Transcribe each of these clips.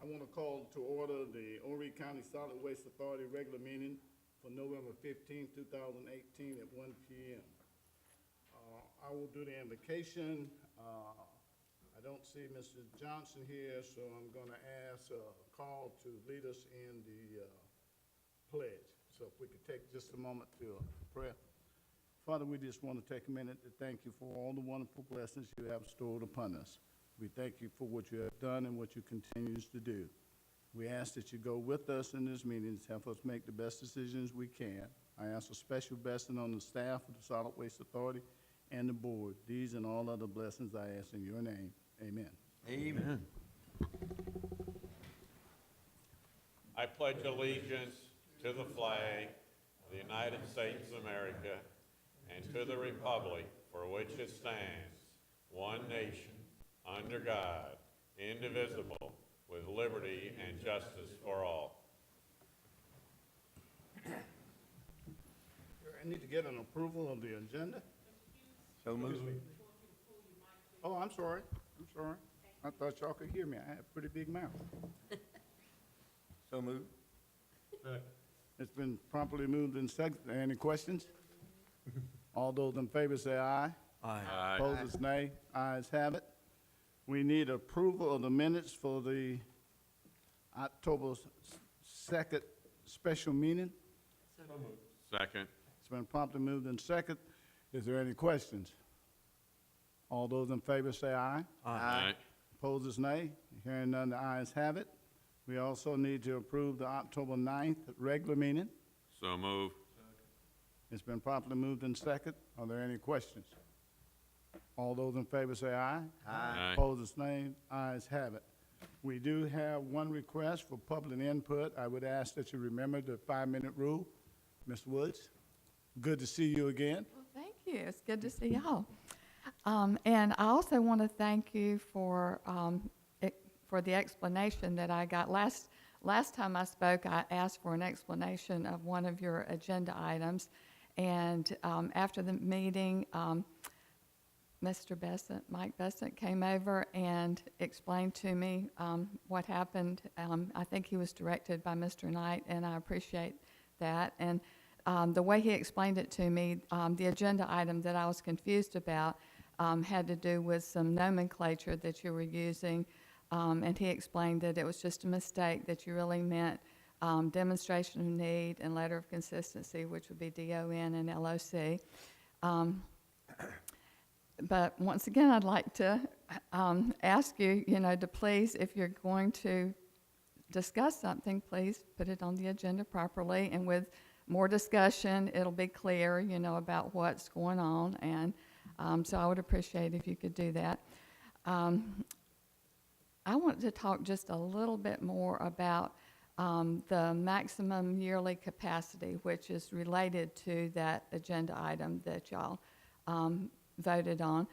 I want to call to order the Horry County Solid Waste Authority regular meeting for November 15th, 2018 at 1 p.m. I will do the invocation. I don't see Mr. Johnson here, so I'm going to ask Carl to lead us in the pledge. So if we could take just a moment to prayer. Father, we just want to take a minute to thank you for all the wonderful blessings you have stored upon us. We thank you for what you have done and what you continue to do. We ask that you go with us in this meeting to help us make the best decisions we can. I ask a special blessing on the staff of the Solid Waste Authority and the board. These and all other blessings I ask in your name. Amen. Amen. I pledge allegiance to the flag of the United States of America and to the republic for which it stands, one nation, under God, indivisible, with liberty and justice for all. I need to get an approval of the agenda. So moved. Oh, I'm sorry. I thought y'all could hear me. I have a pretty big mouth. So moved. It's been properly moved and seconded. Any questions? All those in favor say aye. Aye. Opposers, nay. Ayes have it. We need approval of the minutes for the October 2nd special meeting. Second. It's been promptly moved and second. Is there any questions? All those in favor say aye. Aye. Opposers, nay. Hearing none, the ayes have it. We also need to approve the October 9th regular meeting. So moved. It's been properly moved and second. Are there any questions? All those in favor say aye. Aye. Opposers, nay. Ayes have it. We do have one request for public input. I would ask that you remember the 5-minute rule. Ms. Woods, good to see you again. Well, thank you. It's good to see y'all. And I also want to thank you for the explanation that I got. Last time I spoke, I asked for an explanation of one of your agenda items. And after the meeting, Mr. Besant, Mike Besant, came over and explained to me what happened. I think he was directed by Mr. Knight, and I appreciate that. And the way he explained it to me, the agenda item that I was confused about had to do with some nomenclature that you were using, and he explained that it was just a mistake, that you really meant demonstration of need and letter of consistency, which would be DON and LOC. But once again, I'd like to ask you, to please, if you're going to discuss something, please put it on the agenda properly, and with more discussion, it'll be clear, about what's going on, and so I would appreciate if you could do that. I want to talk just a little bit more about the maximum yearly capacity, which is related to that agenda item that y'all voted on.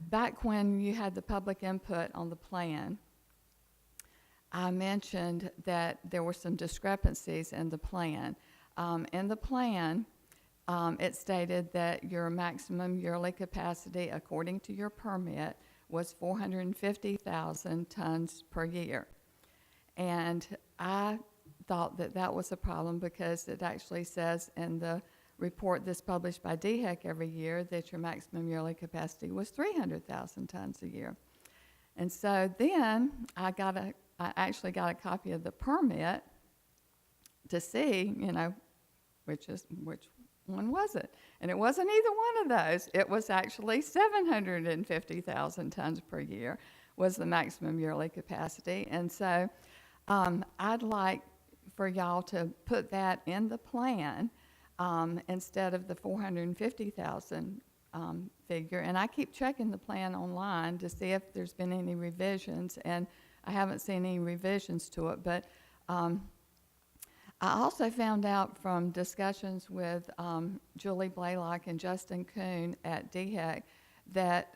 Back when you had the public input on the plan, I mentioned that there were some discrepancies in the plan. In the plan, it stated that your maximum yearly capacity, according to your permit, was 450,000 tons per year. And I thought that that was a problem because it actually says in the report that's published by DHEC every year that your maximum yearly capacity was 300,000 tons a year. And so then I actually got a copy of the permit to see, which one was it? And it wasn't either one of those. It was actually 750,000 tons per year was the maximum yearly capacity. And so I'd like for y'all to put that in the plan instead of the 450,000 figure. And I keep checking the plan online to see if there's been any revisions, and I haven't seen any revisions to it. But I also found out from discussions with Julie Blaylock and Justin Kuhn at DHEC that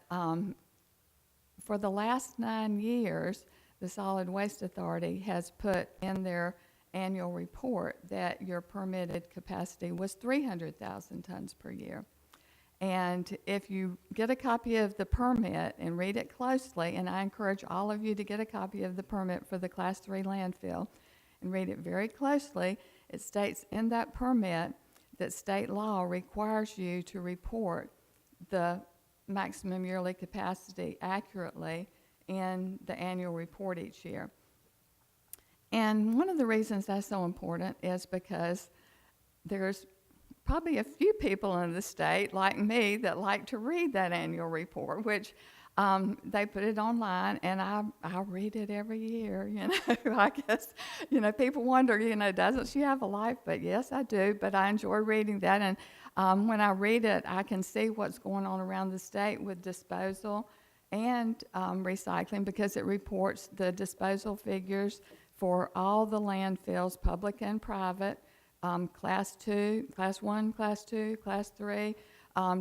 for the last 9 years, the Solid Waste Authority has put in their annual report that your permitted capacity was 300,000 tons per year. And if you get a copy of the permit and read it closely, and I encourage all of you to get a copy of the permit for the Class 3 landfill and read it very closely, it states in that permit that state law requires you to report the maximum yearly capacity accurately in the annual report each year. And one of the reasons that's so important is because there's probably a few people in the state, like me, that like to read that annual report, which they put it online, and I read it every year, you know. I guess, you know, people wonder, you know, doesn't she have a life? But yes, I do, but I enjoy reading that, and when I read it, I can see what's going on around the state with disposal and recycling, because it reports the disposal figures for all the landfills, public and private, Class 2, Class 1, Class 2, Class 3,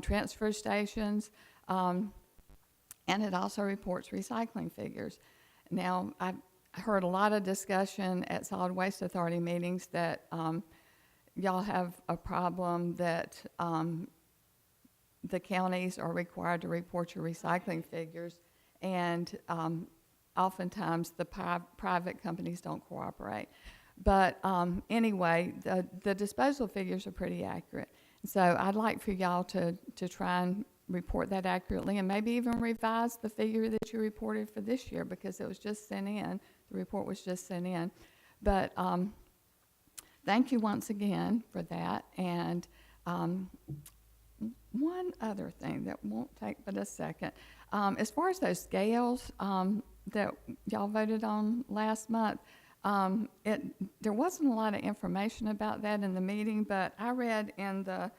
transfer stations, and it also reports recycling figures. Now, I've heard a lot of discussion at Solid Waste Authority meetings that y'all have a problem that the counties are required to report your recycling figures, and oftentimes the private companies don't cooperate. But anyway, the disposal figures are pretty accurate. So I'd like for y'all to try and report that accurately, and maybe even revise the figure that you reported for this year, because it was just sent in. The report was just sent in. But thank you once again for that. And one other thing that won't take but a second. As far as those scales that y'all voted on last month, there wasn't a lot of information about that in the meeting, but I read in the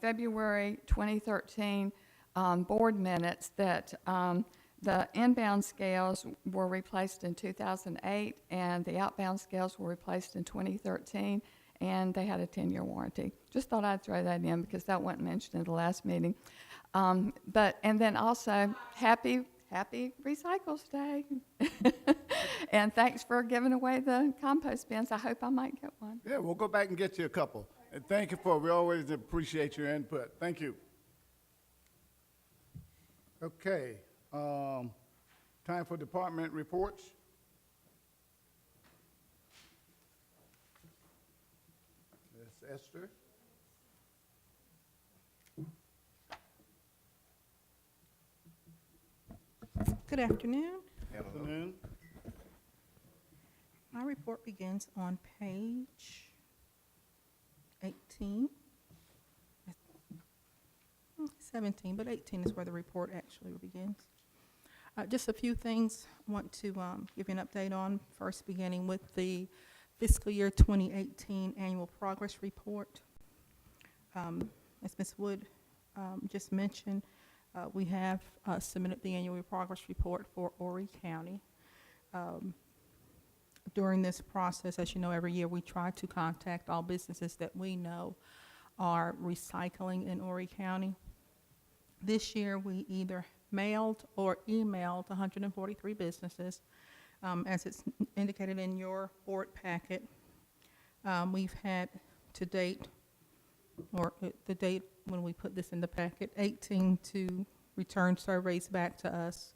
February 2013 board minutes that the inbound scales were replaced in 2008 and the outbound scales were replaced in 2013, and they had a 10-year warranty. Just thought I'd throw that in because that wasn't mentioned in the last meeting. And then also, happy Recycles Day. And thanks for giving away the compost bins. I hope I might get one. Yeah, we'll go back and get you a couple. And thank you we always appreciate your input. Thank you. Okay, time for department reports. Ms. Esther. Good afternoon. Afternoon. My report begins on page 18. 17, but 18 is where the report actually begins. Just a few things I want to give you an update on. First, beginning with the fiscal year 2018 annual progress report. As Ms. Wood just mentioned, we have submitted the annual progress report for Horry County. During this process, as you know, every year we try to contact all businesses that we know are recycling in Horry County. This year, we either mailed or emailed 143 businesses. As it's indicated in your board packet, we've had to date, or the date when we put this in the packet, 18 to return surveys back to us.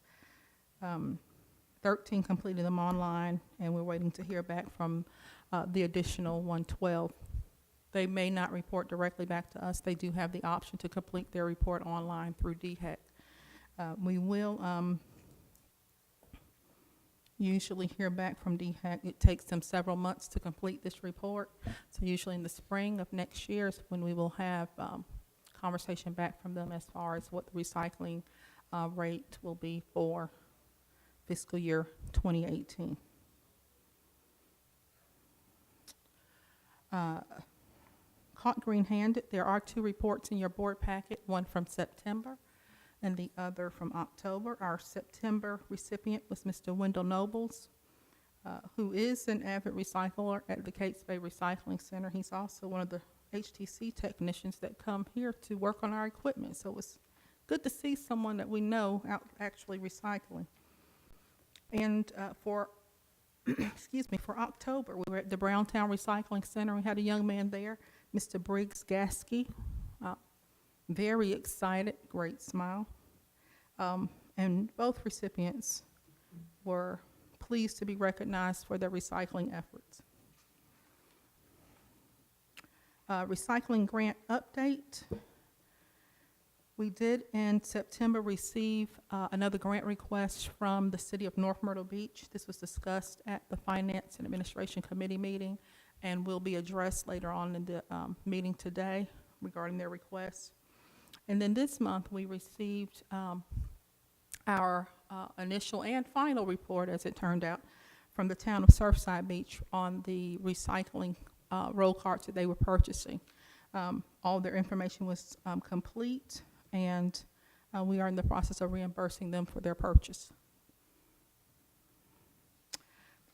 13 completed them online, and we're waiting to hear back from the additional 112. They may not report directly back to us. They do have the option to complete their report online through DHEC. We will usually hear back from DHEC. It takes them several months to complete this report. So usually in the spring of next year is when we will have conversation back from them as far as what the recycling rate will be for fiscal year 2018. Caught green-handed, there are 2 reports in your board packet, one from September and the other from October. Our September recipient was Mr. Wendell Nobles, who is an avid recycler at the Cates Bay Recycling Center. He's also one of the HTC technicians that come here to work on our equipment. So it was good to see someone that we know out actually recycling. And for for October, we were at the Browntown Recycling Center. We had a young man there, Mr. Briggs Gasky. very excited, great smile. And both recipients were pleased to be recognized for their recycling efforts. Recycling grant update. We did in September receive another grant request from the city of North Myrtle Beach. This was discussed at the Finance and Administration Committee meeting and will be addressed later on in the meeting today regarding their request. And then this month, we received our initial and final report, as it turned out, from the town of Surfside Beach on the recycling roll carts that they were purchasing. All their information was complete, and we are in the process of reimbursing them for their purchase.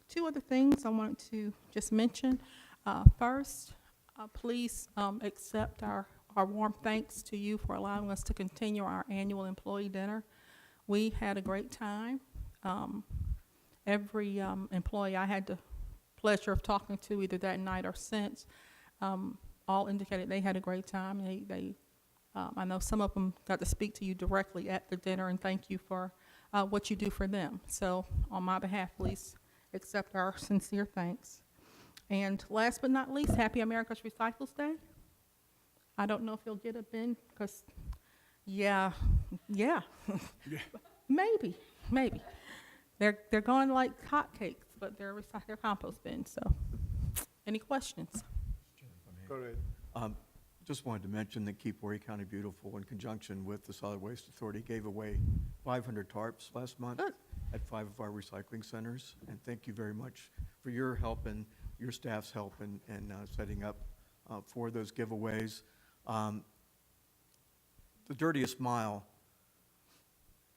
Two other things I wanted to just mention. First, please accept our warm thanks to you for allowing us to continue our annual employee dinner. We had a great time. Every employee I had the pleasure of talking to either that night or since all indicated they had a great time. I know some of them got to speak to you directly at the dinner, and thank you for what you do for them. So on my behalf, please accept our sincere thanks. And last but not least, Happy America's Recycles Day. I don't know if you'll get a bin, because, yeah, maybe. They're going like hotcakes, but they're compost bins, so. Any questions? Go ahead. Just wanted to mention that Keep Horry County Beautiful, in conjunction with the Solid Waste Authority, gave away 500 tarps last month Good. at 5 of our recycling centers. And thank you very much for your help and your staff's help in setting up for those giveaways. The Dirtiest Mile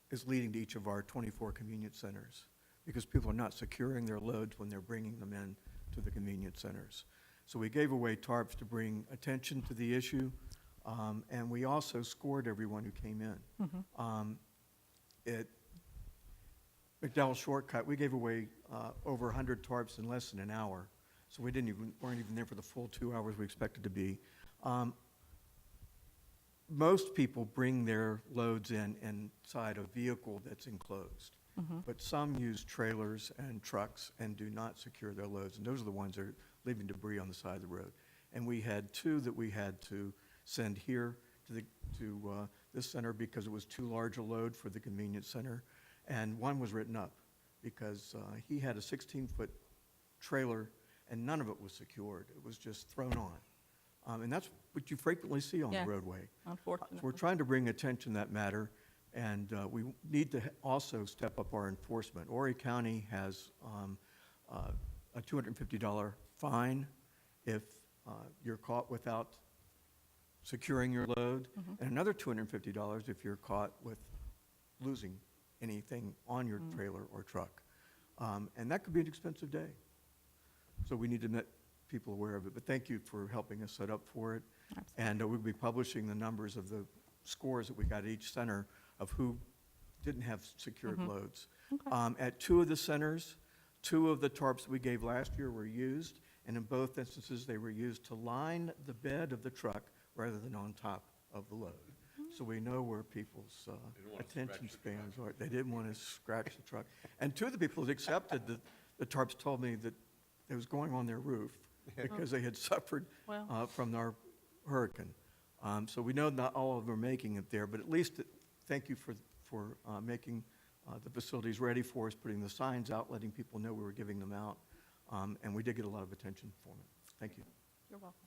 is leading to each of our 24 convenience centers because people are not securing their loads when they're bringing them in to the convenience centers. So we gave away tarps to bring attention to the issue, and we also scored everyone who came in. At McDowell Shortcut, we gave away over 100 tarps in less than an hour, so we weren't even there for the full 2 hours we expected to be. Most people bring their loads in inside a vehicle that's enclosed, but some use trailers and trucks and do not secure their loads, and those are the ones that are leaving debris on the side of the road. And we had 2 that we had to send here to this center because it was too large a load for the convenience center, and one was written up because he had a 16-foot trailer and none of it was secured. It was just thrown on. And that's what you frequently see on Yes. the roadway. So Unfortunately. we're trying to bring attention to that matter, and we need to also step up our enforcement. Horry County has a $250 fine if you're caught without securing your load, and another $250 if you're caught with losing anything on your trailer or truck. And that could be an expensive day. So we need to make people aware of it. But thank you for helping us set up for it. Absolutely. And we'll be publishing the numbers of the scores that we got at each center of who didn't have secured loads. Okay. At 2 of the centers, 2 of the tarps we gave last year were used, and in both instances, they were used to line the bed of the truck rather than on top of the load. So we know where people's attention spans are. They didn't want to scratch the truck. And 2 of the people that accepted the tarps told me that it was going on their roof because they had suffered Well. from our hurricane. So we know not all of them are making it there, but at least thank you for making the facilities ready for us, putting the signs out, letting people know we were giving them out. And we did get a lot of attention for it. Thank you. You're welcome.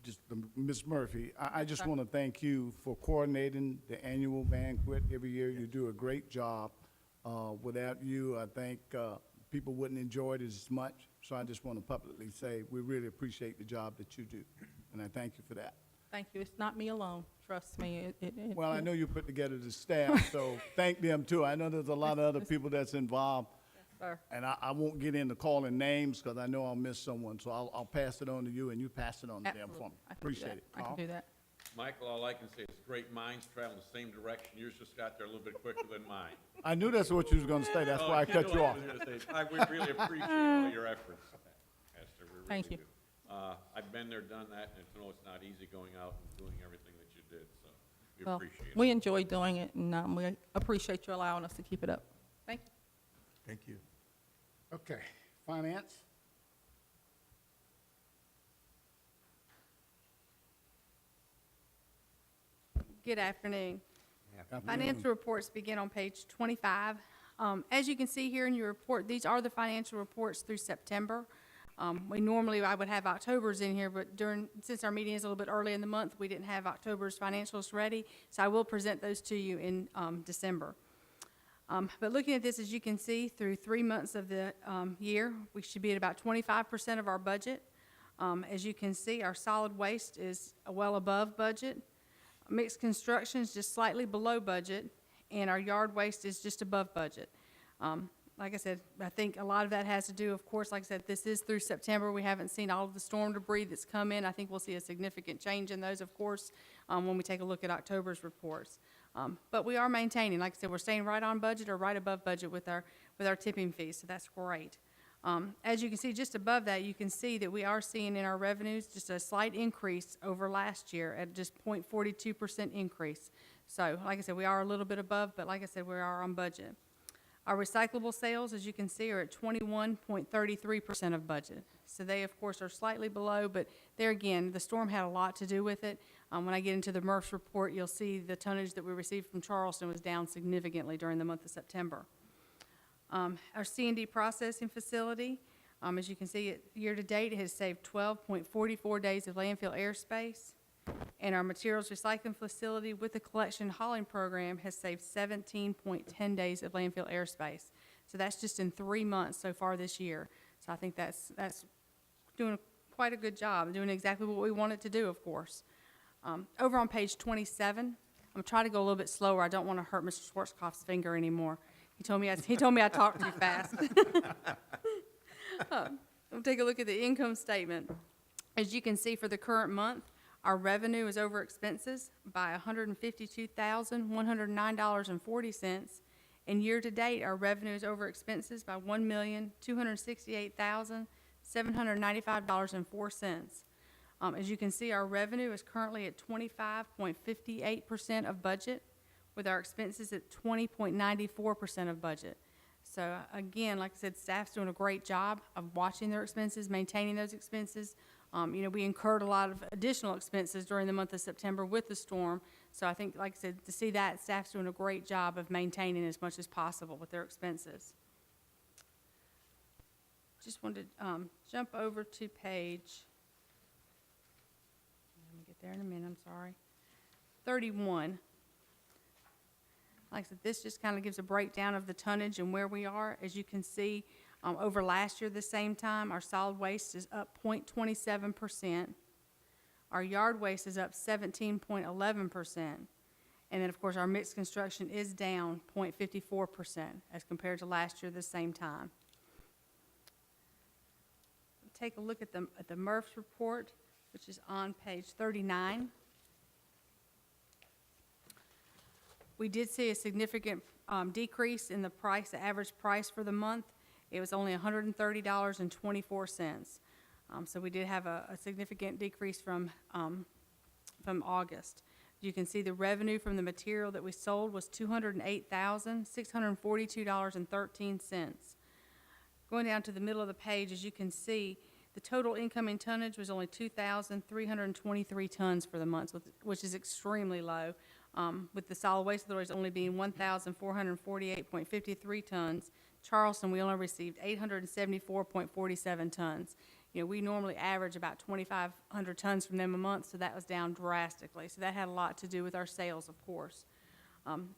Just, Ms. Murphy, I just want to thank you for coordinating the annual banquet every year. You do a great job. Without you, I think people wouldn't enjoy it as much. So I just want to publicly say we really appreciate the job that you do, and I thank you for that. Thank you. It's not me alone. Trust me. Well, I know you put together the staff, so thank them too. I know there's a lot of other people that's involved, Sir. and I won't get into calling names because I know I'll miss someone. So I'll pass it on to you, and you pass it on to them Absolutely. for me. I can do Appreciate that. it. I can Carl? do that. Michael, all I can say is great minds travel in the same direction. Yours just got there a little bit quicker than mine. I knew that's what you was going to say. That's why I cut you off. I would really appreciate all your efforts, Esther. We Thank really you. do. I've been there, done that, and I know it's not easy going out and doing everything that you did, so we Well, appreciate it. we enjoy doing it, and we appreciate you allowing us to keep it up. Thank you. Thank you. Okay, finance? Good afternoon. Afternoon. Financial reports begin on page 25. As you can see here in your report, these are the financial reports through September. I would have October's in here, but since our meeting is a little bit early in the month, we didn't have October's financials ready, so I will present those to you in December. But looking at this, as you can see, through 3 months of the year, we should be at about 25% of our budget. As you can see, our solid waste is well above budget. Mixed construction is just slightly below budget, and our yard waste is just above budget. Like I said, I think a lot of that has to do, of course, like I said, this is through September. We haven't seen all of the storm debris that's come in. I think we'll see a significant change in those, of course, when we take a look at October's reports. But we are maintaining, like I said, we're staying right on budget or right above budget with our tipping fees, so that's great. As you can see, just above that, you can see that we are seeing in our revenues just a slight increase over last year at just 0.42% increase. So, like I said, we are a little bit above, but like I said, we are on budget. Our recyclable sales, as you can see, are at 21.33% of budget. So they, of course, are slightly below, but there again, the storm had a lot to do with it. When I get into the MRFs report, you'll see the tonnage that we received from Charleston was down significantly during the month of September. Our C&D processing facility, as you can see, year-to-date, it has saved 12.44 days of landfill airspace. And our materials recycling facility with the collection hauling program has saved 17.10 days of landfill airspace. So that's just in 3 months so far this year. So I think that's doing quite a good job, doing exactly what we want it to do, of course. Over on page 27, I'm gonna try to go a little bit slower. I don't want to hurt Mr. Schwarzkopf's finger anymore. He told me I talked too fast. We'll take a look at the income statement. As you can see, for the current month, our revenue is over expenses by $152,109.40, and year-to-date, our revenue is over expenses by $1,268,795.04. As you can see, our revenue is currently at 25.58% of budget, with our expenses at 20.94% of budget. So again, like I said, staff's doing a great job of watching their expenses, maintaining those expenses. We incurred a lot of additional expenses during the month of September with the storm. So I think, like I said, to see that, staff's doing a great job of maintaining as much as possible with their expenses. Just wanted to jump over to page, let me get there in a minute, I'm sorry, 31. Like I said, this just kind of gives a breakdown of the tonnage and where we are. As you can see, over last year, the same time, our solid waste is up 0.27%. Our yard waste is up 17.11%. And then, of course, our mixed construction is down 0.54% as compared to last year the same time. Take a look at the MRFs report, which is on page 39. We did see a significant decrease in the average price for the month. It was only $130.24. So we did have a significant decrease from August. You can see the revenue from the material that we sold was $208,642.13. Going down to the middle of the page, as you can see, the total incoming tonnage was only 2,323 tons for the month, which is extremely low. With the solid waste authorities only being 1,448.53 tons. Charleston, we only received 874.47 tons. We normally average about 2,500 tons from them a month, so that was down drastically. So that had a lot to do with our sales, of course.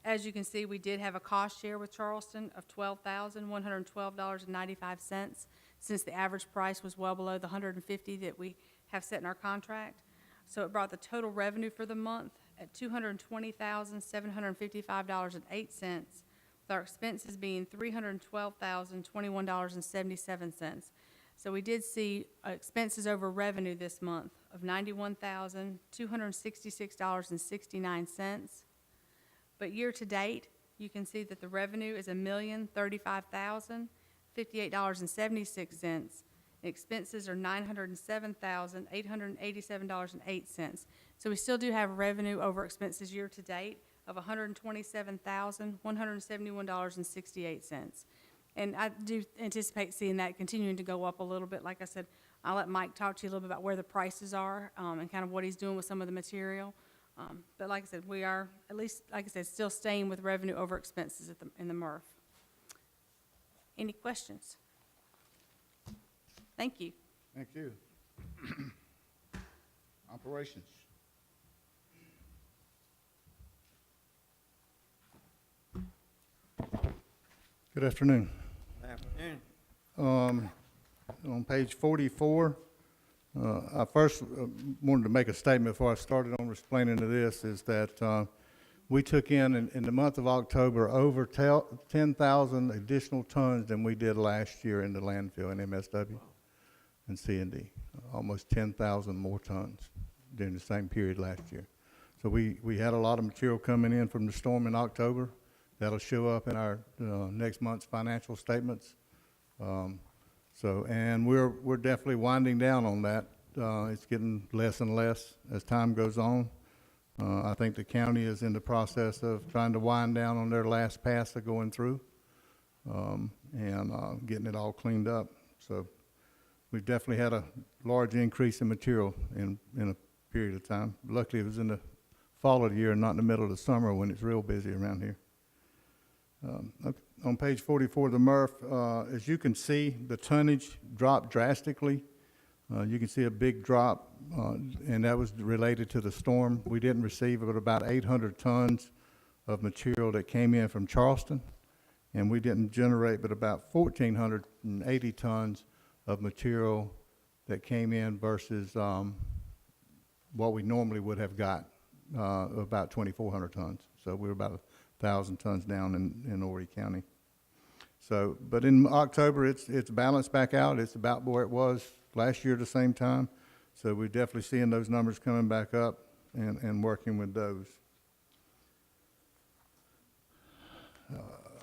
As you can see, we did have a cost share with Charleston of $12,112.95, since the average price was well below the $150 that we have set in our contract. So it brought the total revenue for the month at $220,755.08, with our expenses being $312,021.77. So we did see expenses over revenue this month of $91,266.69. But year-to-date, you can see that the revenue is $1,035,058.76, Expenses are $907,887.08. So we still do have revenue over expenses year-to-date of $127,171.68. And I do anticipate seeing that continuing to go up a little bit. Like I said, I'll let Mike talk to you a little bit about where the prices are, and kind of what he's doing with some of the material. But like I said, we are, at least, like I said, still staying with revenue over expenses in the MRF. Any questions? Thank you. Thank you. Operations. Good afternoon. On page 44, I first wanted to make a statement before I started on explaining to this, is that we took in the month of October over 10,000 additional tons than we did last year in the landfill in MSW and C&D. Almost 10,000 more tons during the same period last year. So we had a lot of material coming in from the storm in October. That'll show up in our next month's financial statements. And we're definitely winding down on that. It's getting less and less as time goes on. I think the county is in the process of trying to wind down on their last pass of going through, and getting it all cleaned up. So we've definitely had a large increase in material in a period of time. Luckily, it was in the fall of the year and not in the middle of the summer when it's real busy around here. On page 44 of the MRF, as you can see, the tonnage dropped drastically. You can see a big drop, and that was related to the storm. We didn't receive but about 800 tons of material that came in from Charleston, and we didn't generate but about 1,480 tons of material that came in versus what we normally would have got, about 2,400 tons. So we were about 1,000 tons down in Horry County. So, but in October, it's balanced back out. It's about where it was last year at the same time. So we're definitely seeing those numbers coming back up and working with those.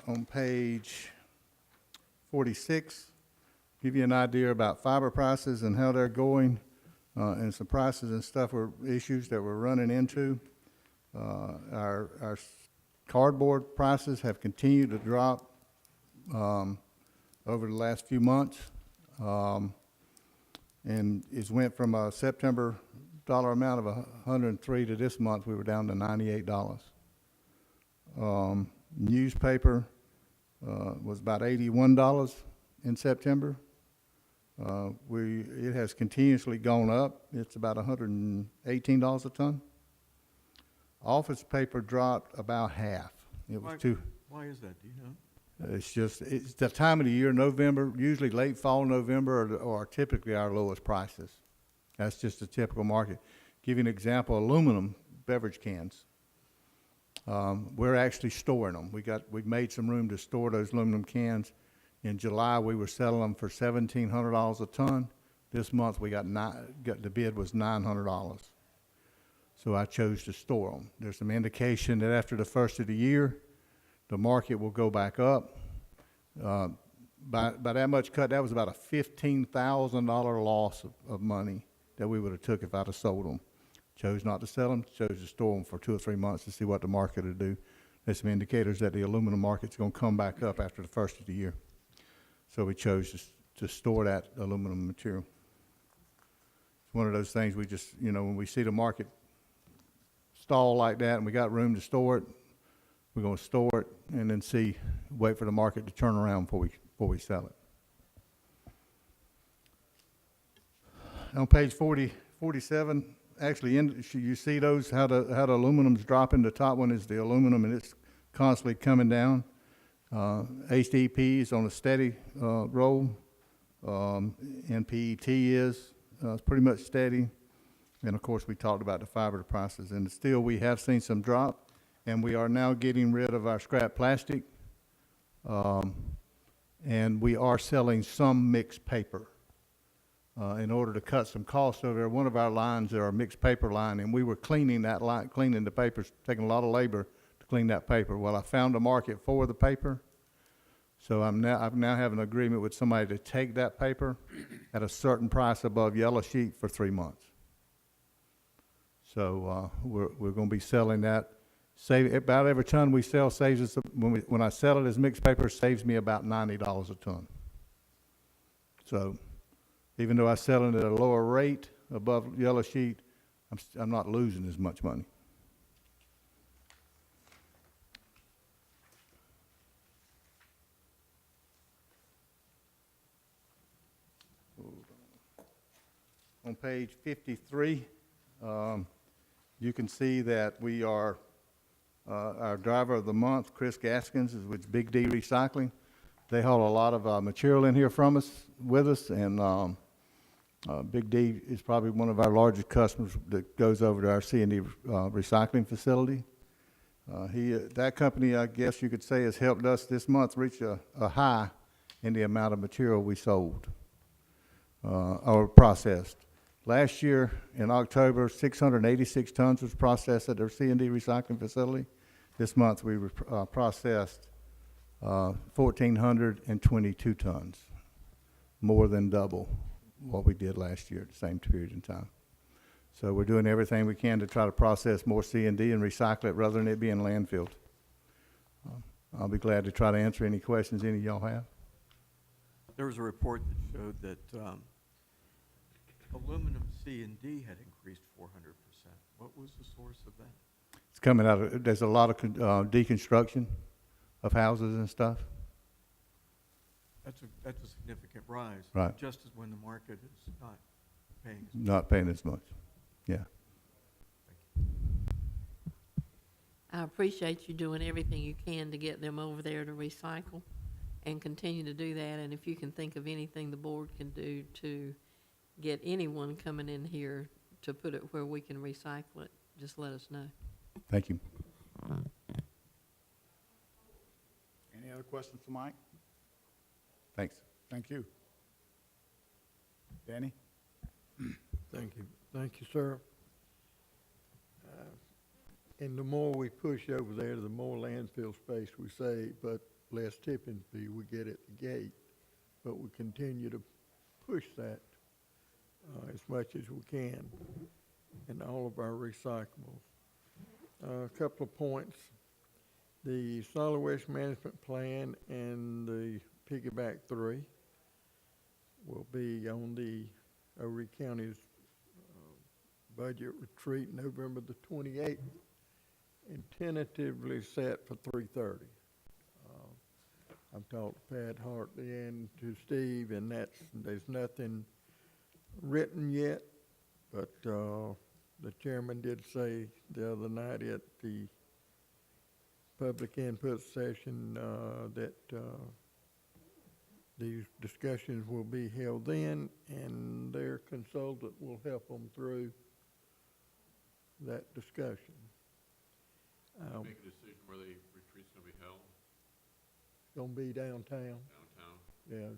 On page 46, give you an idea about fiber prices and how they're going, and some prices and stuff or issues that we're running into. Our cardboard prices have continued to drop over the last few months, and it went from a September dollar amount of $103 to this month we were down to $98. Newspaper was about $81 in September. It has continuously gone up. It's about $118 a ton. Office paper dropped about half. It was Why is that, do you know? It's the time of the year, November, usually late fall, November are typically our lowest prices. That's just a typical market. Give you an example, aluminum beverage cans. We're actually storing them. We've made some room to store those aluminum cans. In July, we were selling them for $1,700 a ton. This month, the bid was $900. So I chose to store them. There's some indication that after the first of the year, the market will go back up. By that much cut, that was about a $15,000 loss of money that we would have took if I'd have sold them. Chose not to sell them, chose to store them for 2 or 3 months to see what the market would do. There's some indicators that the aluminum market's going to come back up after the first of the year. So we chose to store that aluminum material. It's one of those things we just, when we see the market stall like that and we got room to store it, we're going to store it and then wait for the market to turn around before we sell it. On page 47, actually, you see those, how the aluminum's dropping. The top one is the aluminum, and it's constantly coming down. HDPE is on a steady roll. NPET is it's pretty much steady. And, of course, we talked about the fiber prices. And still, we have seen some drop. And we are now getting rid of our scrap plastic, and we are selling some mixed paper in order to cut some costs over there. One of our lines are a mixed paper line, and we were cleaning that line, cleaning the papers, taking a lot of labor to clean that paper. Well, I found a market for the paper, So I've now have an agreement with somebody to take that paper at a certain price above yellow sheet for 3 months. So, we're gonna be selling that. About every ton we sell saves us, when I sell it as mixed paper, it saves me about $90 a ton. So, even though I sell it at a lower rate above yellow sheet, I'm not losing as much money. On page 53, you can see that we are, our driver of the month, Chris Gaskins, is with Big D Recycling. They haul a lot of material in here from us, with us, and Big D is probably one of our largest customers that goes over to our C&D recycling facility. That company, I guess you could say, has helped us this month reach a high in the amount of material we sold or processed. Last year, in October, 686 tons was processed at our C&D recycling facility. This month, we processed 1,422 tons, more than double what we did last year at the same period in time. So we're doing everything we can to try to process more C&D and recycle it rather than it being landfilled. I'll be glad to try to answer any questions any of y'all have. There was a report that showed that aluminum C&D had increased 400%. What was the source of that? It's coming out of, there's a lot of deconstruction of houses and stuff. That's a significant rise. Right. Just as when the market is not paying as much. Not paying as much, yeah. I appreciate you doing everything you can to get them over there to recycle and continue to do that. And if you can think of anything the board can do to get anyone coming in here to put it where we can recycle it, just let us know. Thank you. Any other questions for Mike? Thanks. Thank you. Danny? Thank you. Thank you, sir. And the more we push over there, the more landfill space we save, but less tipping fee we get at the gate. But we continue to push that as much as we can in all of our recyclables. A couple of points. The solid waste management plan and the Piggyback 3 will be on the Overy County's budget retreat November the 28th and tentatively set for 3:30. I've talked to Pat Hartley and to Steve, and there's nothing written yet, but the chairman did say the other night at the public input session that these discussions will be held then, and their consultant will help them through that discussion. Make a decision where the retreat's gonna be held, It's gonna be downtown, downtown? yeah.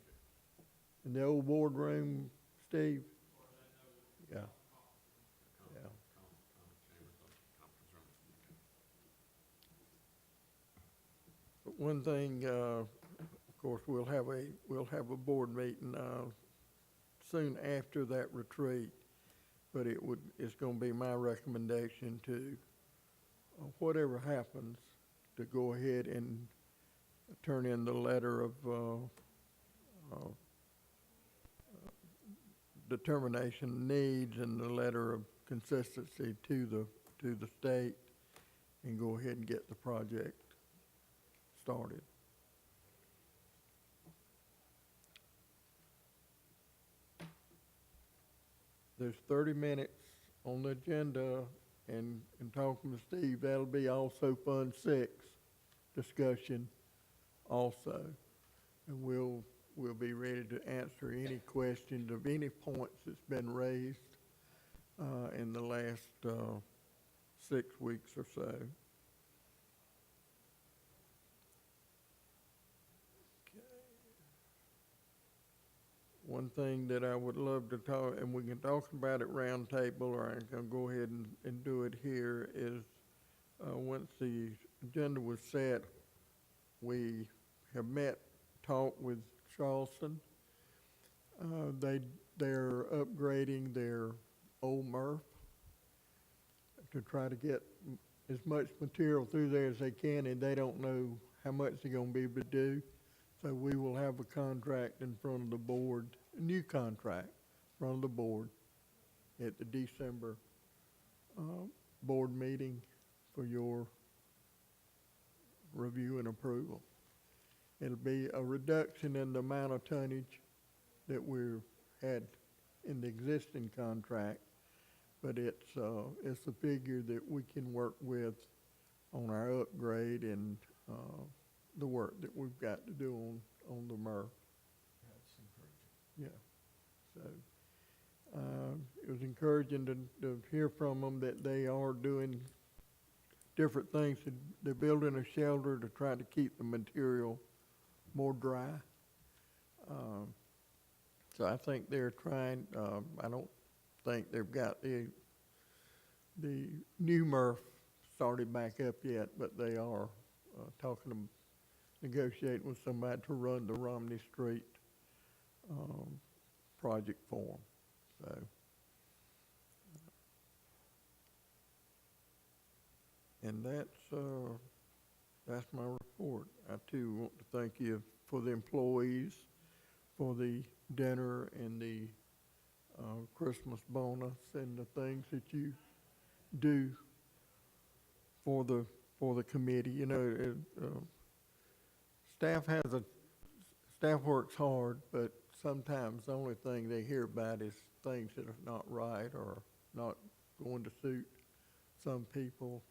In the old boardroom, Steve? Yeah. Yeah. But one thing, of course, we'll have a board meeting, soon after that retreat, but it's gonna be my recommendation to, whatever happens, to go ahead and turn in the letter of, determination needs and the letter of consistency to the state, and go ahead and get the project started. There's 30 minutes on the agenda, and talking to Steve, that'll be also Fund 6 discussion also. And we'll be ready to answer any questions of any points that's been raised in the last 6 weeks or so. One thing that I would love to talk, and we can talk about it round table, or I can go ahead and do it here, is once the agenda was set, we have met talked with Charleston. They're upgrading their old MRF to try to get as much material through there as they can, and they don't know how much they're gonna be able to do. So we will have a contract in front of the board, a new contract in front of the board at the December board meeting for your review and approval. It'll be a reduction in the amount of tonnage that we had in the existing contract, but it's a figure that we can work with on our upgrade and the work that we've got to do on the MRF. That's encouraging. Yeah, so, it was encouraging to hear from them that they are doing different things. They're building a shelter to try to keep the material more dry. So I think they're trying, I don't think they've got the new MRF started back up yet, but they are talking, negotiating with somebody to run the Romney Street project for them. So, and that's my report. I too want to thank you for the employees, for the dinner and the Christmas bonus and the things that you do for the committee. You know, staff works hard, but sometimes the only thing they hear about is things that are not right or not going to suit some people.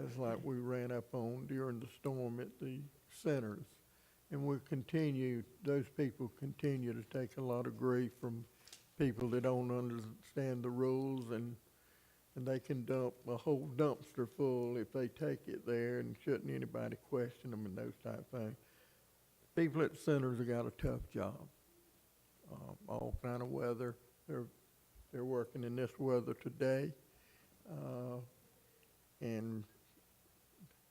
It's like we ran up on during the storm at the centers. And those people continue to take a lot of grief from people that don't understand the rules, and they can dump a whole dumpster full if they take it there, and shouldn't anybody question them and those type of things. People at the centers have got a tough job. All kind of weather. They're working in this weather today, and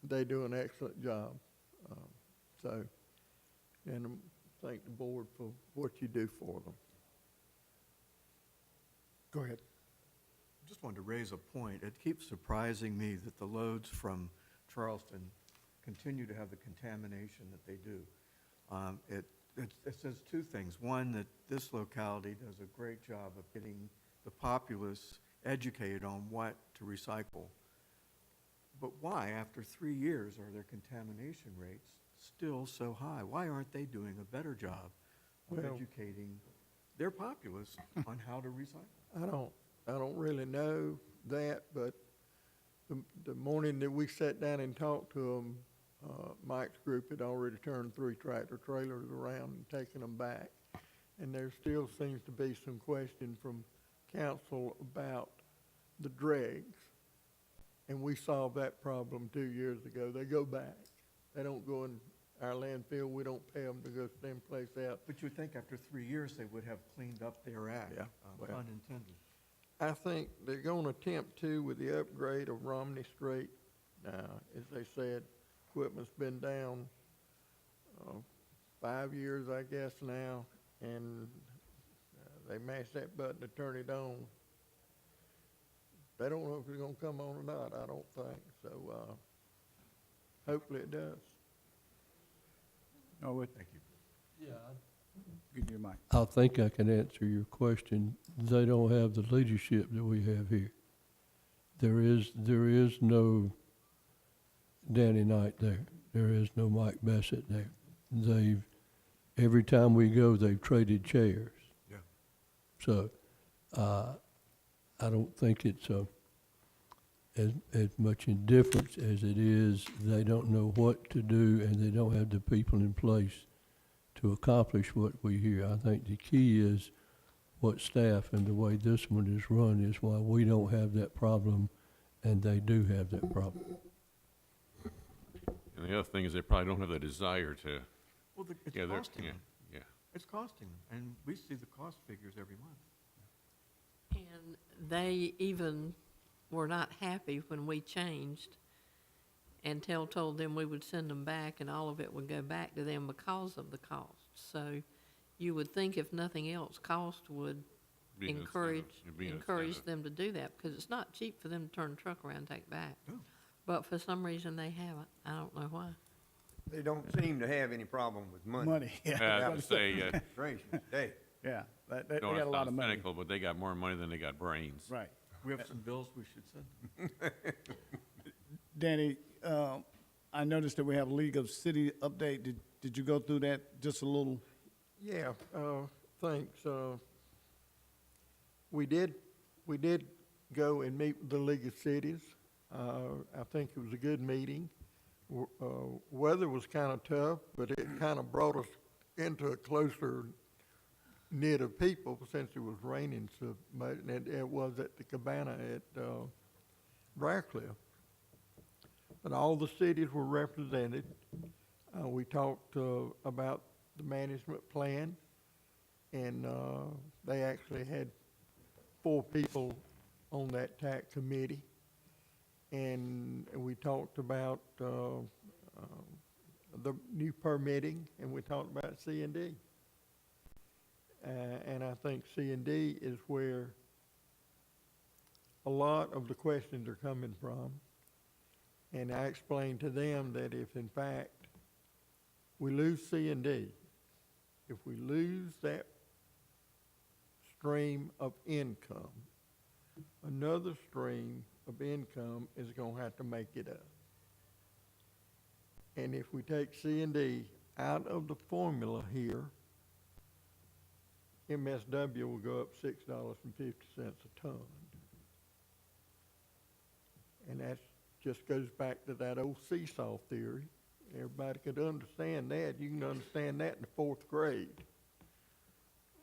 they do an excellent job. And thank the board for what you do for them. Go ahead. Just wanted to raise a point. It keeps surprising me that the loads from Charleston continue to have the contamination that they do. It says two things. One, that this locality does a great job of getting the populace educated on what to recycle. But why, after 3 years, are their contamination rates still so high? Why aren't they doing a better job of Well- educating their populace on how to recycle? I don't really know that, but the morning that we sat down and talked to them, Mike's group had already turned 3 tractor trailers around and taken them back. And there still seems to be some question from council about the dregs. And we solved that problem 2 years ago. They go back. They don't go in our landfill. We don't pay them to go someplace else. But you would think after 3 years, they would have cleaned up their act, Yeah, well. pun intended. I think they're going to attempt to with the upgrade of Romney Street. As they said, equipment's been down 5 years, I guess, now, and they mashed that button to turn it on. They don't know if it's going to come on or not, I don't think. So hopefully it does. No, Thank you. give you a mic. I think I can answer your question. They don't have the leadership that we have here. There is no Danny Knight there. There is no Mike Bassett there. Every time we go, they've traded chairs. Yeah. So, I don't think it's as much indifference as it is they don't know what to do, and they don't have the people in place to accomplish what we hear. I think the key is what staff and the way this one is run is why we don't have that problem, and they do have that problem. And the other thing is they probably don't have the desire to. Well, it's Yeah, they're- costing yeah, them. yeah. It's costing them, and we see the cost figures every month. And they even were not happy when we changed And told them we would send them back, and all of it would go back to them because of the cost. So you would think if nothing else, cost would Be an encourage, incentive. It'd be an encourage incentive. them to do that, because it's not cheap for them to turn the truck around and take it back. But for some reason, they haven't. I don't know why. They don't seem to have any problem with money. Money, I yeah, have to say, Gracious day. yeah, they don't got a lot of sound money. cynical, but they got more money than they got brains. Right. We have some bills we should send. Danny, I noticed that we have League of City update. Did you go through that just a little? Yeah, thanks. We did go and meet with the League of Cities. I think it was a good meeting. Weather was kind of tough, but it kind of brought us into a closer knit of people since it was raining so much, and it was at the cabana at Briarcliff. But all the cities were represented. We talked about the management plan, and they actually had 4 people on that TAC committee. And we talked about the new permitting, and we talked about C&D. And I think C&D is where a lot of the questions are coming from. And I explained to them that if in fact we lose C&D, if we lose that stream of income, another stream of income is going to have to make it up. And if we take C&D out of the formula here, MSW will go up $6.50 a ton. And that just goes back to that old seesaw theory. Everybody could understand that. You can understand that in the 4th grade.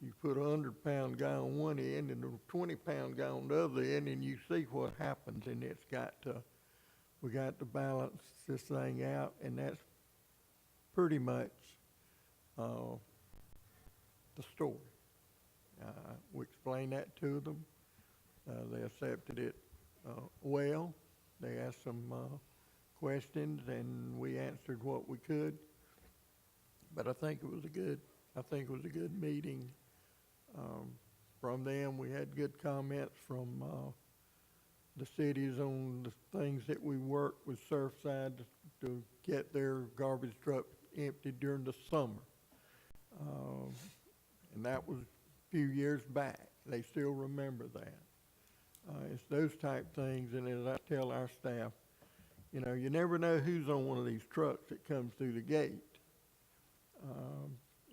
You put a 100-pound guy on one end and a 20-pound guy on the other end, and you see what happens. And we got to balance this thing out, and that's pretty much the story. We explained that to them. They accepted it well. They asked some questions, and we answered what we could. But I think it was a good meeting. From them, we had good comments from the cities on the things that we worked with Surfside to get their garbage truck emptied during the summer. And that was a few years back. They still remember that. It's those type things, and as I tell our staff, you know, you never know who's on one of these trucks that comes through the gate.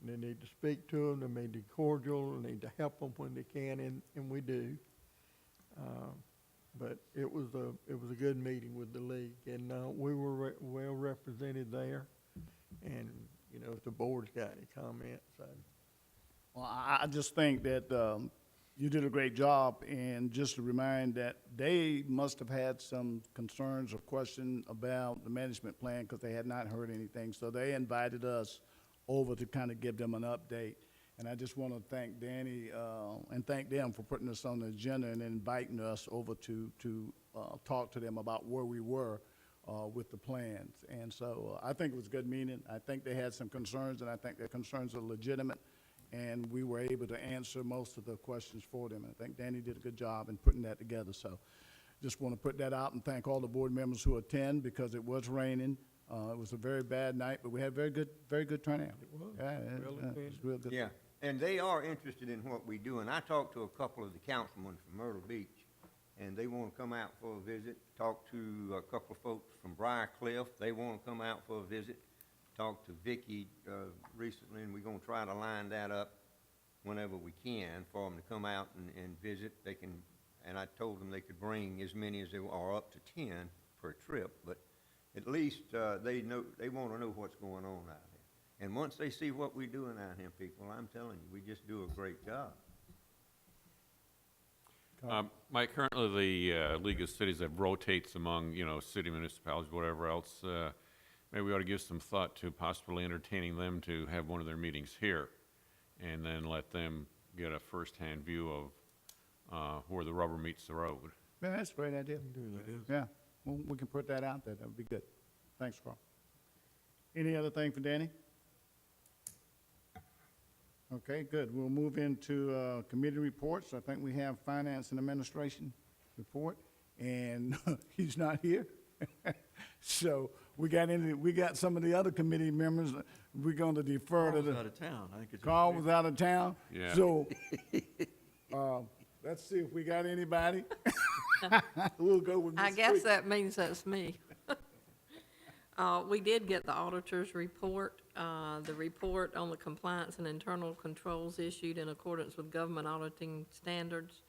They need to speak to them, they need to be cordial, they need to help them when they can, and we do. But it was a good meeting with the league, and we were well represented there. And, you know, if the board's got any comments, Well, I just think that you did a great job, and just to remind that they must have had some concerns or questions about the management plan because they had not heard anything. So they invited us over to kind of give them an update. And I just want to thank Danny and thank them for putting us on the agenda and inviting us over to talk to them about where we were with the plans. And so I think it was a good meeting. I think they had some concerns, and I think their concerns are legitimate. And we were able to answer most of the questions for them. And I think Danny did a good job in putting that together. So just want to put that out and thank all the board members who attend because it was raining. It was a very bad night, but we had very good turnout. It was. Yeah, it's real good. Yeah, and they are interested in what we do. And I talked to a couple of the councilmen from Myrtle Beach, and they want to come out for a visit. Talked to a couple of folks from Briarcliff. They want to come out for a visit. Talked to Vicki recently, and we're going to try to line that up whenever we can for them to come out and visit. They can, and I told them they could bring as many as they are, up to 10 per trip, but at least they want to know what's going on out here. And once they see what we're doing out here, people, I'm telling you, we just do a great job. Mike, currently the League of Cities that rotates among, you know, city municipalities, whatever else, maybe we ought to give some thought to possibly entertaining them to have one of their meetings here and then let them get a firsthand view of where the rubber meets the road. Man, that's a great idea. Yeah, well, we can put that out there. That would be good. Thanks, Carl. Any other thing for Danny? Okay, good. We'll move into committee reports. I think we have Finance and Administration report, and he's not here. So we got some of the other committee members. We're going to defer to Carl was the. out of town. I think it's. Carl was out of town. Yeah. So, let's see if we got anybody. We'll go with Ms. I guess Quick. that means that's me. We did get the auditor's report. The report on the compliance and internal controls issued in accordance with government auditing standards.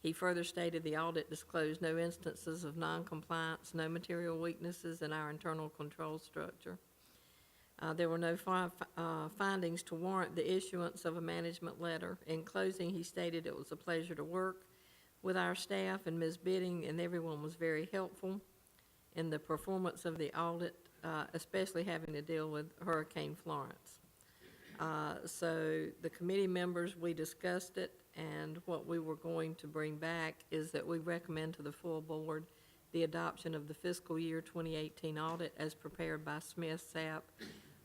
He further stated the audit disclosed no instances of noncompliance, no material weaknesses in our internal control structure. There were no findings to warrant the issuance of a management letter. In closing, he stated it was a pleasure to work with our staff and Ms. Bidding, and everyone was very helpful in the performance of the audit, especially having to deal with Hurricane Florence. So the committee members, we discussed it, and what we were going to bring back is that we recommend to the full board the adoption of the fiscal year 2018 audit as prepared by Smith, Sapp,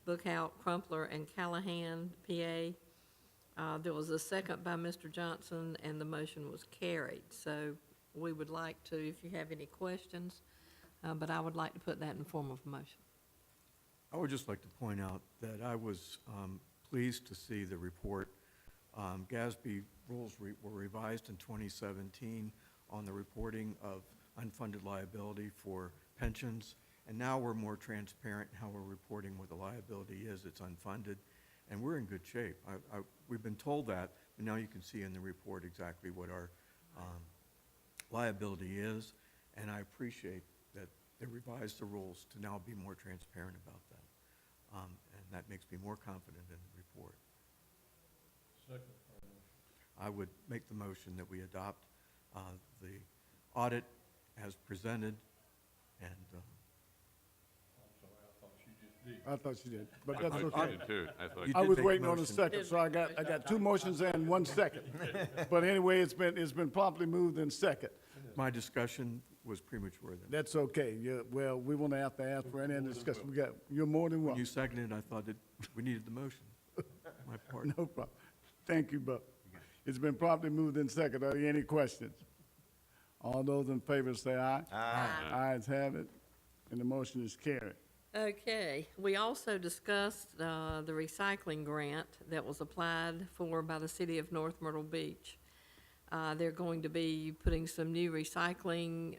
Bookhout, Crumpler, and Callahan, PA. There was a second by Mr. Johnson, and the motion was carried. So we would like to, if you have any questions, but I would like to put that in form of a motion. I would just like to point out that I was pleased to see the report. GASB rules were revised in 2017 on the reporting of unfunded liability for pensions, and now we're more transparent in how we're reporting what the liability is. It's unfunded, and we're in good shape. We've been told that, but now you can see in the report exactly what our liability is, and I appreciate that they revised the rules to now be more transparent about that. And that makes me more confident in the report. I would make the motion that we adopt the audit as presented, and I thought you did, but that's I okay. did too. I thought You I did was make a waiting on a motion. second, so I got two motions and 1 second. But anyway, it's been properly moved in second. my discussion was premature then. That's okay. Well, we won't have to ask for any other discussion. You're more than When you welcome. seconded, I thought that we needed the motion. My part. No problem. Thank you, Buck. It's been properly moved in second. Are there any questions? All those in favor say aye. Aye. Ayes have it, and the motion is carried. Okay, we also discussed the recycling grant that was applied for by the city of North Myrtle Beach. They're going to be putting some new recycling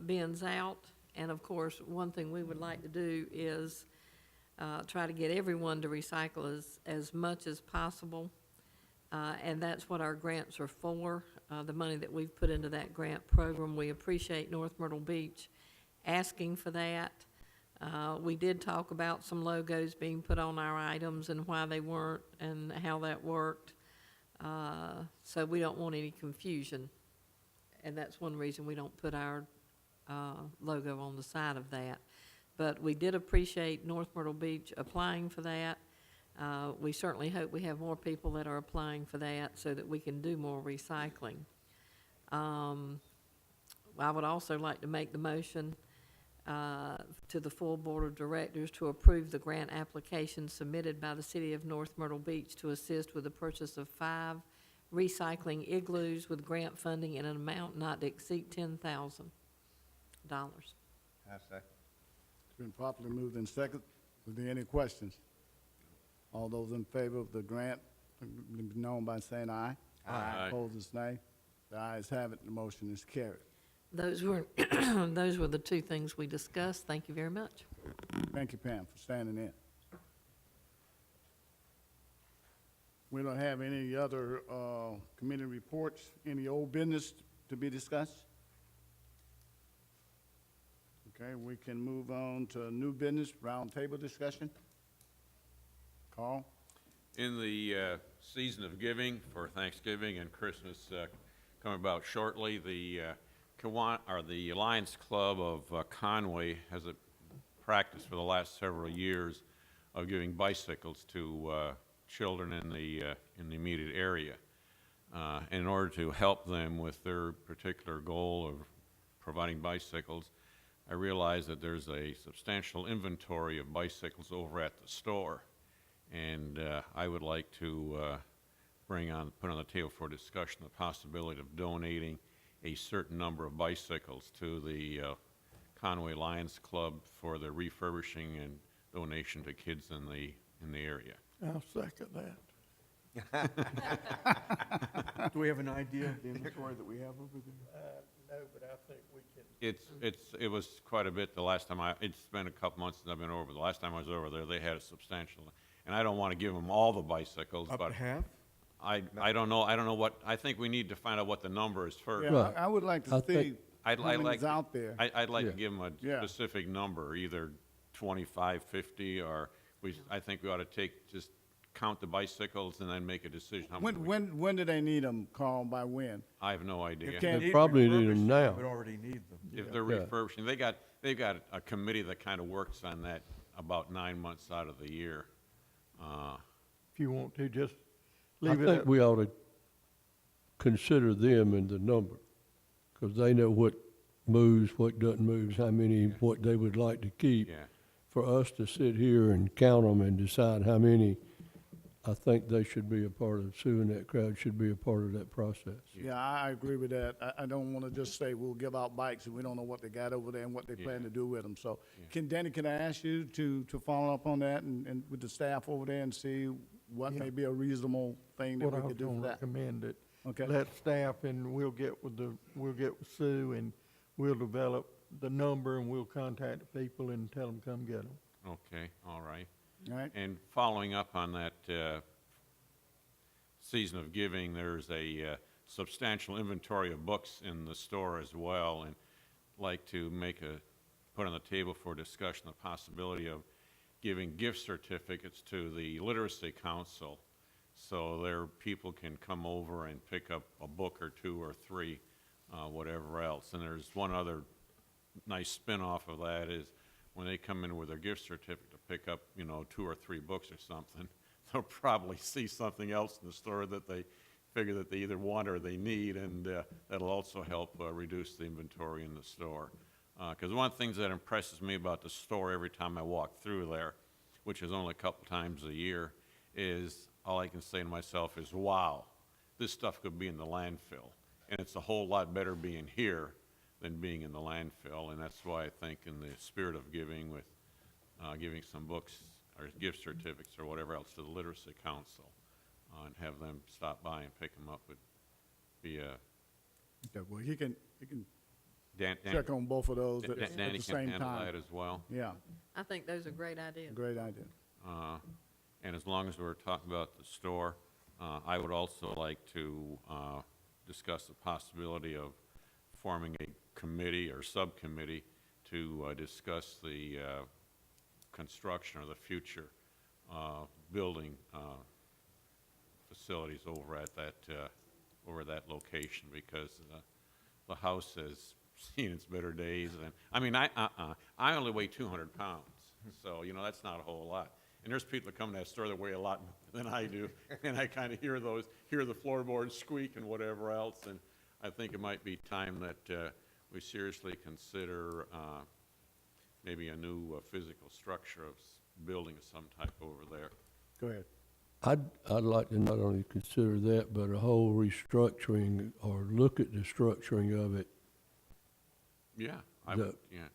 bins out, and of course, one thing we would like to do is try to get everyone to recycle as much as possible, and that's what our grants are for, the money that we've put into that grant program. We appreciate North Myrtle Beach asking for that. We did talk about some logos being put on our items and why they weren't and how that worked. So we don't want any confusion. And that's one reason we don't put our logo on the side of that. But we did appreciate North Myrtle Beach applying for that. We certainly hope we have more people that are applying for that so that we can do more recycling. I would also like to make the motion to the full Board of Directors to approve the grant application submitted by the City of North Myrtle Beach to assist with the purchase of 5 recycling igloos with grant funding in an amount not to exceed $10,000. I second. It's been properly moved in second. Are there any questions? All those in favor of the grant, be known by saying aye. Aye. Opposed, is nay. The ayes have it, the motion is carried. Those were, those were the 2 things we discussed. Thank you very much. Thank you, Pam, for standing in. We don't have any other committee reports, any old business to be discussed? Okay, we can move on to new business, roundtable discussion. Carl? In the season of giving for Thanksgiving and Christmas coming about shortly, the Lions Club of Conway has a practice for the last several years of giving bicycles to children in the immediate area. And in order to help them with their particular goal of providing bicycles, I realize that there's a substantial inventory of bicycles over at the store, and I would like to put on the table for discussion the possibility of donating a certain number of bicycles to the Conway Lions Club for the refurbishing and donation to kids in the area. I'll second that. Do we have an idea of the inventory that we have over there? No, but I think we can. It was quite a bit the last time it's been a couple months since I've been over. The last time I was over there, they had a substantial, and I don't want to give them all the bicycles, Up but to half? I don't know what, I think we need to find out what the number is first. Yeah, Right. I would like I to see think- I'd how many like, is out there. I'd like to Yeah. give them a Yeah. specific number, either 25, 50, or I think we ought to just count the bicycles and then make a decision how many. When do they need them, Carl, by when? I have no idea. can't- They probably need them refurbished, now. Would already need them. If they're Yeah. refurbishing, they've got a committee that kind of works on that about 9 months out of the year. If you want to, just I leave it think up. we ought to consider them in the number, because they know what moves, what doesn't move, how many, what they would like to keep. Yeah. For us to sit here and count them and decide how many, I think they should be a part of, Sue and that crowd should be a part of that process. Yeah, I agree with that. I don't want to just say we'll give out bikes and we don't know what they got over there and what they plan to do with them. So Danny, can I ask you to follow up on that and with the staff over there and see what may be a reasonable thing that What we I was could do gonna for that? recommend it. Okay. Let staff and we'll get with Sue and we'll develop the number and we'll contact the people and tell them come get them. Okay, all right. All right? And following up on that season of giving, there's a substantial inventory of books in the store as well, and like to put on the table for discussion the possibility of giving gift certificates to the Literacy Council, so their people can come over and pick up a book or two or three, whatever else. And there's one other nice spin-off of that is when they come in with their gift certificate to pick up, 2 or 3 books or something, they'll probably see something else in the store that they figure that they either want or they need, and that'll also help reduce the inventory in the store. Because one of the things that impresses me about the store every time I walk through there, which is only a couple times a year, is all I can say to myself is, wow, this stuff could be in the landfill. And it's a whole lot better being here than being in the landfill, and that's why I think in the spirit of giving with giving some books or gift certificates or whatever else to the Literacy Council and have them stop by and pick them up would be Okay, well, he can Dan, check on both of those at Danny the can same handle time. that as well. Yeah, I think those are great ideas. great idea. And as long as we're talking about the store, I would also like to discuss the possibility of forming a committee or subcommittee to discuss the construction or the future building facilities over at that location, because the house has seen its better days. And I only weigh 200 pounds, so that's not a whole lot. And there's people that come to that store that weigh a lot more than I do, and I kind of hear the floorboards squeak and whatever else. And I think it might be time that we seriously consider maybe a new physical structure of building of some type over there. Go ahead. I'd like to not only consider that, but a whole restructuring or look at the structuring of it Yeah, I The- would, yeah.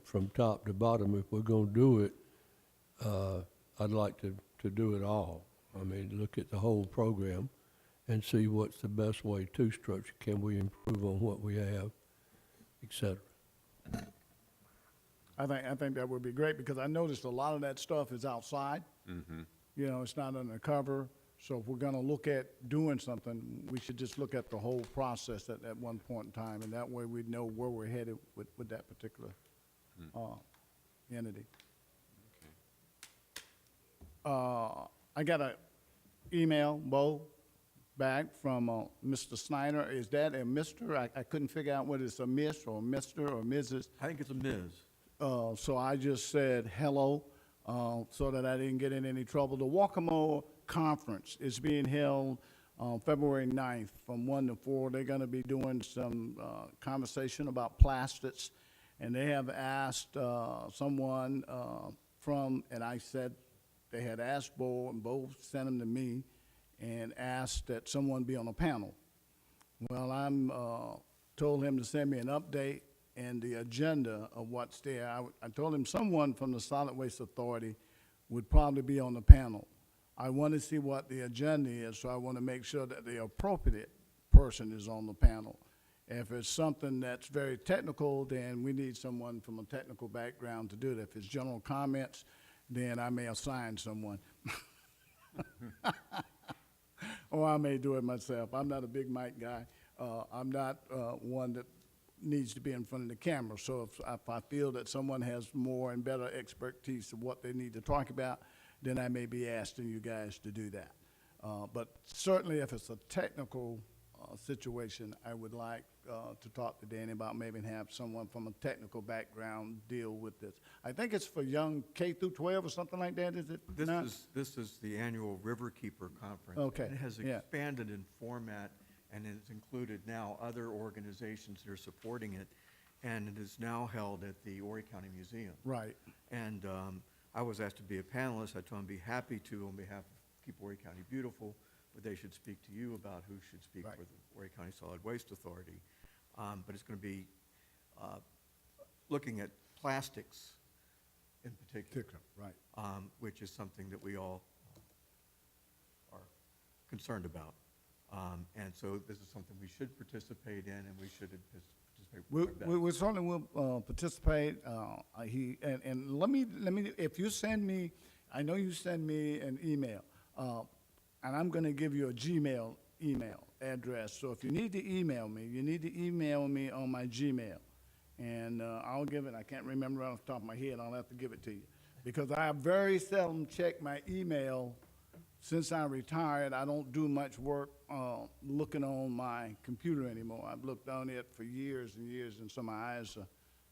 from top to bottom. If we're gonna do it, I'd like to do it all. I mean, look at the whole program and see what's the best way to structure. Can we improve on what we have, et cetera? I think that would be great, because I noticed a lot of that stuff is outside. Mm-hmm. It's not under cover. So if we're gonna look at doing something, we should just look at the whole process at one point in time, and that way we'd know where we're headed with that particular, entity. I got a email, Bo, back from, Mr. Snyder. Is that a Mr.? I couldn't figure out whether it's a Miss or Mr. or Mrs. I think it's a Ms. So I just said hello, so that I didn't get in any trouble. The Waccamaw Conference is being held on February 9th from 1 to 4. They're going to be doing some conversation about plastics And they have asked someone from, and I said, they had asked Bo, and Bo sent them to me, and asked that someone be on a panel. Well, I'm told him to send me an update and the agenda of what's there. I told him someone from the Solid Waste Authority would probably be on the panel. I want to see what the agenda is, so I want to make sure that the appropriate person is on the panel. If it's something that's very technical, then we need someone from a technical background to do it. If it's general comments, then I may assign someone. Or I may do it myself. I'm not a big mic guy. I'm not one that needs to be in front of the camera. So if I feel that someone has more and better expertise of what they need to talk about, then I may be asking you guys to do that. But certainly if it's a technical situation, I would like to talk to Danny about maybe have someone from a technical background deal with this. I think it's for young K through 12 or something like that, is it not? This is the annual Riverkeeper Conference. Okay, It has yeah. expanded in format, and it's included now other organizations that are supporting it, and it is now held at the Horry County Museum. Right. And I was asked to be a panelist. I told them I'd be happy to on behalf of Keep Horry County Beautiful, but they should speak to you about who should speak Right. for the Horry County Solid Waste Authority. But it's going to be looking at plastics in particular, Right. which is something that we all are concerned about. And so this is something we should participate in, and we should participate. We certainly will participate. And let me, if you send me, I know you send me an email, and I'm gonna give you a Gmail email address. So if you need to email me, you need to email me on my Gmail. And I'll give it, I can't remember right off the top of my head, I'll have to give it to you. Because I very seldom check my email. Since I retired, I don't do much work looking on my computer anymore. I've looked on it for years and years, and so my eyes are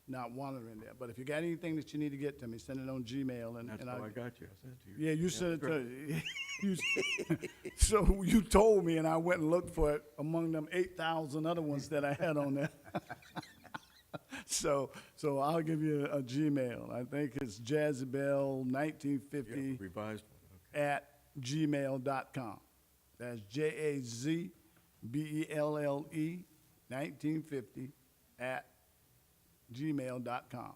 not wandering there. But if you got anything that you need to get to me, send it on Gmail. And That's and how I'll- I got you. I sent it to you. Yeah, you sent it great. to, so you told me, and I went and looked for it among them 8,000 other ones that I had on there. So I'll give you a Gmail. I think it's Jazabelle1950 Revised one, okay. at gmail.com. That's JAZBELLE 1950 at gmail.com.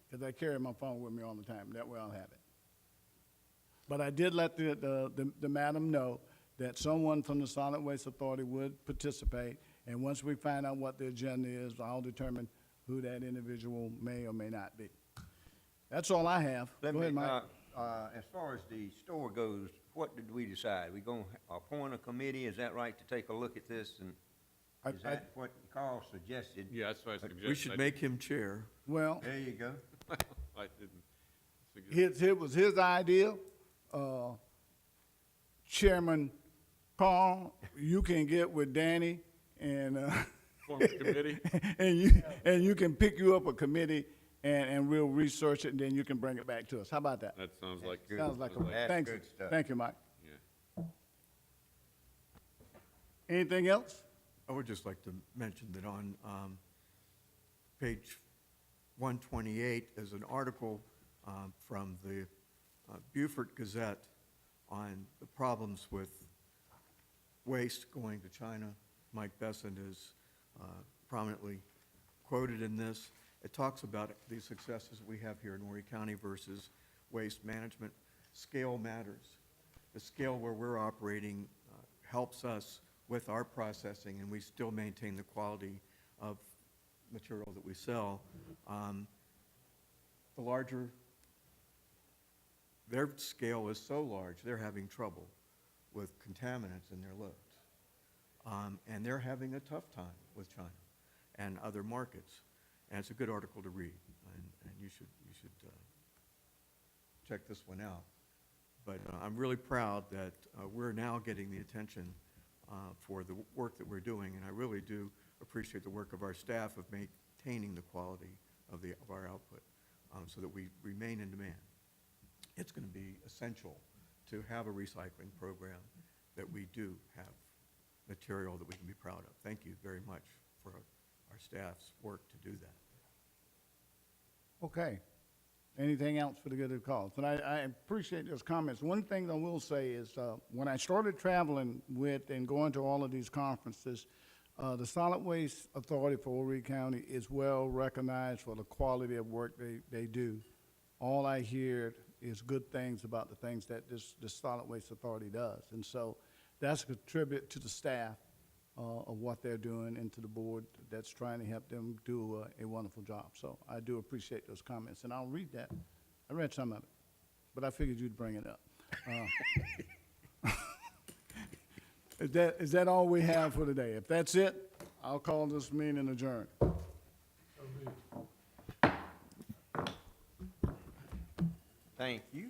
Because I carry my phone with me all the time. That way I'll have it. But I did let the madam know that someone from the Solid Waste Authority would participate. And once we find out what the agenda is, I'll determine who that individual may or may not be. That's all I have. Go ahead, Mike. As far as the store goes, what did we decide? We gonna appoint a committee, is that right, to take a look at this? And is that what Carl suggested? Yeah, that's what I suggested. We should make him chair. Well, There you go. I didn't suggest. it was his idea. Chairman Carl, you can get with Danny and, Form a committee. and you can pick you up a committee and we'll research it and then you can bring it back to us. How about that? That sounds like good. Sounds like a, That's thanks. good stuff. Thank you, Mike. Yeah. Anything else? I would just like to mention that on page 128 is an article from the Beaufort Gazette on the problems with waste going to China. Mike Besson is prominently quoted in this. It talks about the successes we have here in Horry County versus waste management. Scale matters. The scale where we're operating helps us with our processing, and we still maintain the quality of material that we sell. The larger, their scale is so large, they're having trouble with contaminants in their loads. And they're having a tough time with China and other markets. And it's a good article to read, and you should check this one out. But I'm really proud that we're now getting the attention for the work that we're doing, and I really do appreciate the work of our staff of maintaining the quality of our output so that we remain in demand. It's going to be essential to have a recycling program that we do have material that we can be proud of. Thank you very much for our staff's work to do that. Okay. Anything else for the good of the cause? And I appreciate those comments. One thing I will say is, when I started traveling with and going to all of these conferences, the Solid Waste Authority for Horry County is well recognized for the quality of work they do. All I hear is good things about the things that this Solid Waste Authority does. And so that's a tribute to the staff of what they're doing and to the board that's trying to help them do a wonderful job. So I do appreciate those comments, and I'll read that. I read some of it, but I figured you'd bring it up. Is that all we have for today? If that's it, I'll call this meeting adjourned. Thank you.